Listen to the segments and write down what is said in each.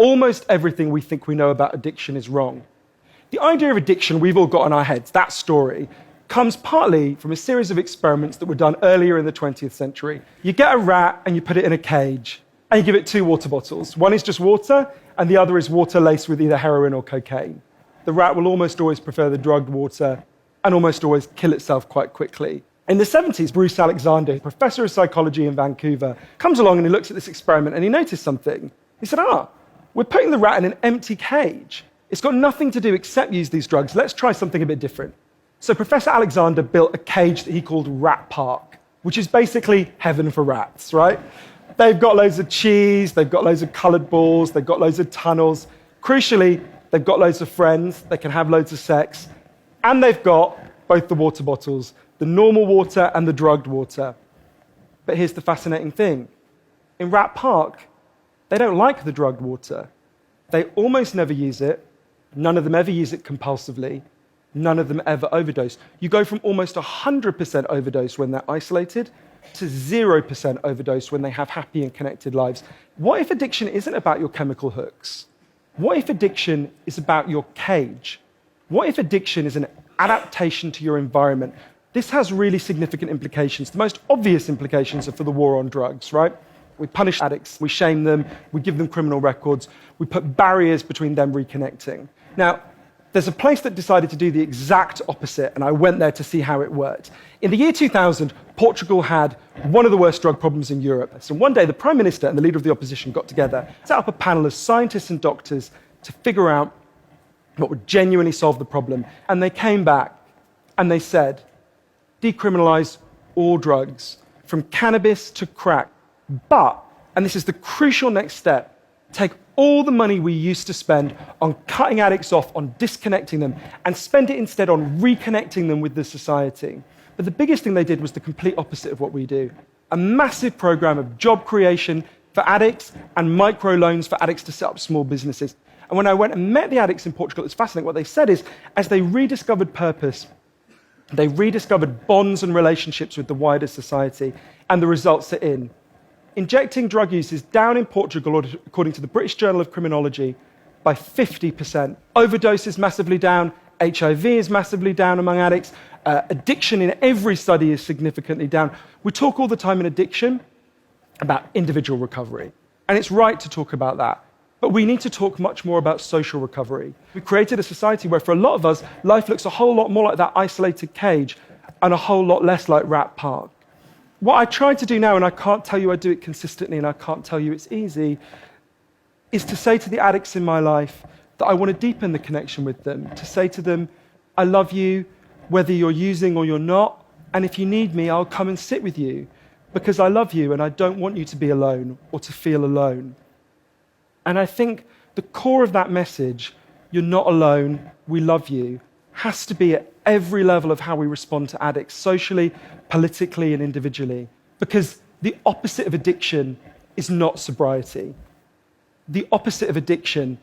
almost everything we think we know about addiction is wrong. The idea of addiction we've all got in our heads, that story, comes partly from a series of experiments that were done earlier in the 20th century. You get a rat and you put it in a cage, and you give it 2 water bottles. One is just water, and the other is water laced with either heroin or cocaine. The rat will almost always prefer the drugged water and almost always kill itself quite quickly. In the 70s, Bruce Alexander, professor of psychology in Vancouver, comes along and he looks at this experiment and he noticed something. He said, we're putting the rat in an empty cage. It's got nothing to do except use these drugs. Let's try something a bit different. So Professor Alexander built a cage that he called Rat Park, which is basically heaven for rats, right? They've got loads of cheese, they've got loads of colored balls, they've got loads of tunnels. Crucially, they've got loads of friends, they can have loads of sex, and they've got both the water bottles, the normal water and the drugged water. But here's the fascinating thing. In Rat Park, they don't like the drugged water. They almost never use it. None of them ever use it compulsively. None of them ever overdose. You go from almost 100% overdose when they're isolated to 0% overdose when they have happy and connected lives. What if addiction isn't about your chemical hooks? What if addiction is about your cage? What if addiction is an adaptation to your environment? This has really significant implications. The most obvious implications are for the war on drugs, right? We punish addicts, we shame them, we give them criminal records, we put barriers between them reconnecting. Now, there's a place that decided to do the exact opposite, and I went there to see how it worked. In the year 2000, Portugal had one of the worst drug problems in Europe. So one day, the Prime Minister and the leader of the opposition got together, set up a panel of scientists and doctors to figure out what would genuinely solve the problem. And they came back and they said, decriminalize all drugs, from cannabis to crack. But, and this is the crucial next step, take all the money we used to spend on cutting addicts off, on disconnecting them, and spend it instead on reconnecting them with the society. But the biggest thing they did was the complete opposite of what we do. A massive program of job creation for addicts and microloans for addicts to set up small businesses. And when I went and met the addicts in Portugal, it's fascinating. What they said is, as they rediscovered purpose, they rediscovered bonds and relationships with the wider society, and the results are in. Injecting drug use is down in Portugal, according to the British Journal of Criminology, by 50%. Overdose is massively down. HIV is massively down among addicts. Addiction in every study is significantly down. We talk all the time in addiction about individual recovery, and it's right to talk about that. But we need to talk much more about social recovery. We created a society where, for a lot of us, life looks a whole lot more like that isolated cage and a whole lot less like Rat Park. What I try to do now, and I can't tell you I do it consistently, and I can't tell you it's easy, is to say to the addicts in my life that I want to deepen the connection with them, to say to them, I love you, whether you're using or you're not, and if you need me, I'll come and sit with you, because I love you and I don't want you to be alone or to feel alone. And I think the core of that message, you're not alone, we love you, has to be at every level of how we respond to addicts, socially, politically, and individually. Because the opposite of addiction is not sobriety. The opposite of addiction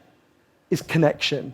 is connection.